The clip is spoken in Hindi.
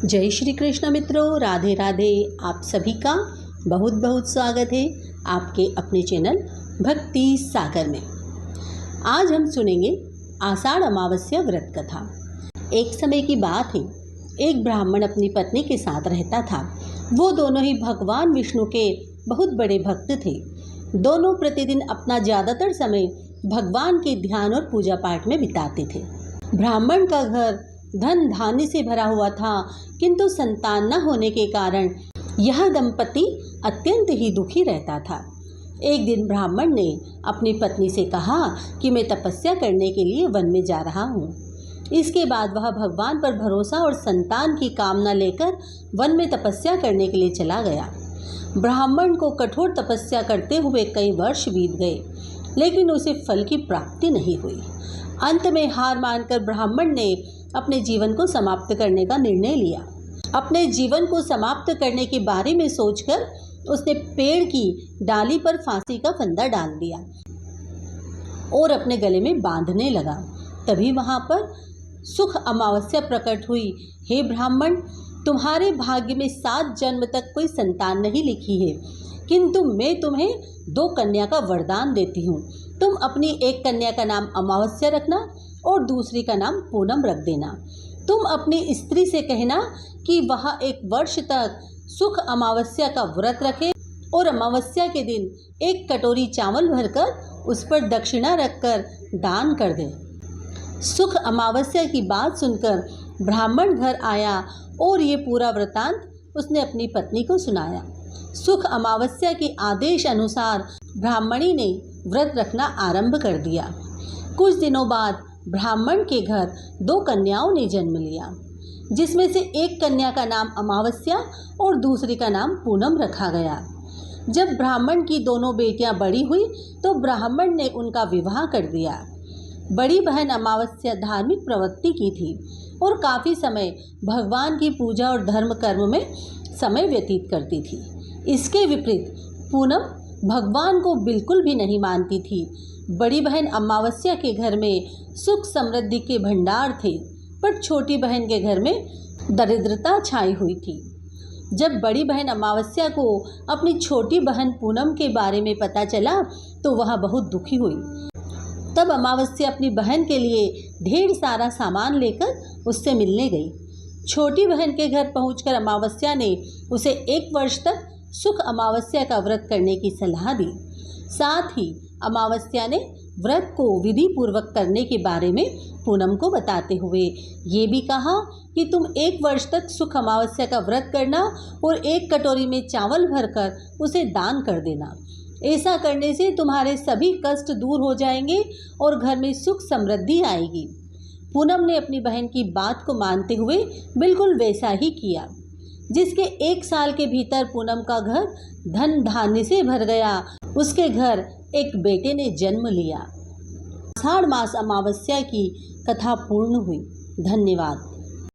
जय श्री कृष्ण मित्रों, राधे राधे। आप सभी का बहुत बहुत स्वागत है आपके अपने चैनल भक्ति सागर में। आज हम सुनेंगे आषाढ़ अमावस्या व्रत कथा। एक समय की बात है, एक ब्राह्मण अपनी पत्नी के साथ रहता था। वो दोनों ही भगवान विष्णु के बहुत बड़े भक्त थे। दोनों प्रतिदिन अपना ज़्यादातर समय भगवान के ध्यान और पूजा पाठ में बिताते थे। ब्राह्मण का घर धन धान्य से भरा हुआ था, किंतु संतान न होने के कारण यह दंपति अत्यंत ही दुखी रहता था। एक दिन ब्राह्मण ने अपनी पत्नी से कहा कि मैं तपस्या करने के लिए वन में जा रहा हूँ। इसके बाद वह भगवान पर भरोसा और संतान की कामना लेकर वन में तपस्या करने के लिए चला गया। ब्राह्मण को कठोर तपस्या करते हुए कई वर्ष बीत गए, लेकिन उसे फल की प्राप्ति नहीं हुई। अंत में हार मानकर ब्राह्मण ने अपने जीवन को समाप्त करने का निर्णय लिया। अपने जीवन को समाप्त करने के बारे में सोचकर उसने पेड़ की डाली पर फांसी का फंदा डाल दिया और अपने गले में बांधने लगा। तभी वहां पर सुख अमावस्या प्रकट हुई। हे ब्राह्मण, तुम्हारे भाग्य में 7 जन्म तक कोई संतान नहीं लिखी है, किंतु मैं तुम्हें 2 कन्या का वरदान देती हूँ। तुम अपनी एक कन्या का नाम अमावस्या रखना और दूसरी का नाम पूनम रख देना। तुम अपनी स्त्री से कहना कि वह 1 वर्ष तक सुख अमावस्या का व्रत रखे और अमावस्या के दिन 1 कटोरी चावल भरकर उस पर दक्षिणा रखकर दान कर दे। सुख अमावस्या की बात सुनकर ब्राह्मण घर आया और ये पूरा वृतांत उसने अपनी पत्नी को सुनाया। सुख अमावस्या के आदेश अनुसार ब्राह्मणी ने व्रत रखना आरंभ कर दिया। कुछ दिनों बाद ब्राह्मण के घर 2 कन्याओं ने जन्म लिया, जिसमें से एक कन्या का नाम अमावस्या और दूसरी का नाम पूनम रखा गया। जब ब्राह्मण की दोनों बेटियां बड़ी हुई तो ब्राह्मण ने उनका विवाह कर दिया। बड़ी बहन अमावस्या धार्मिक प्रवृत्ति की थी और काफ़ी समय भगवान की पूजा और धर्म कर्म में समय व्यतीत करती थी। इसके विपरीत पूनम भगवान को बिल्कुल भी नहीं मानती थी। बड़ी बहन अमावस्या के घर में सुख समृद्धि के भंडार थे, पर छोटी बहन के घर में दरिद्रता छाई हुई थी। जब बड़ी बहन अमावस्या को अपनी छोटी बहन पूनम के बारे में पता चला तो वह बहुत दुखी हुई। तब अमावस्या अपनी बहन के लिए ढेर सारा सामान लेकर उससे मिलने गई। छोटी बहन के घर पहुंचकर अमावस्या ने उसे 1 वर्ष तक सुख अमावस्या का व्रत करने की सलाह दी। साथ ही अमावस्या ने व्रत को विधि पूर्वक करने के बारे में पूनम को बताते हुए ये भी कहा कि तुम 1 वर्ष तक सुख अमावस्या का व्रत करना और 1 कटोरी में चावल भरकर उसे दान कर देना। ऐसा करने से तुम्हारे सभी कष्ट दूर हो जाएंगे और घर में सुख समृद्धि आएगी। पूनम ने अपनी बहन की बात को मानते हुए बिल्कुल वैसा ही किया। जिसके 1 साल के भीतर पूनम का घर धन धान्य से भर गया। उसके घर एक बेटे ने जन्म लिया। आषाढ़ मास अमावस्या की कथा पूर्ण हुई। धन्यवाद।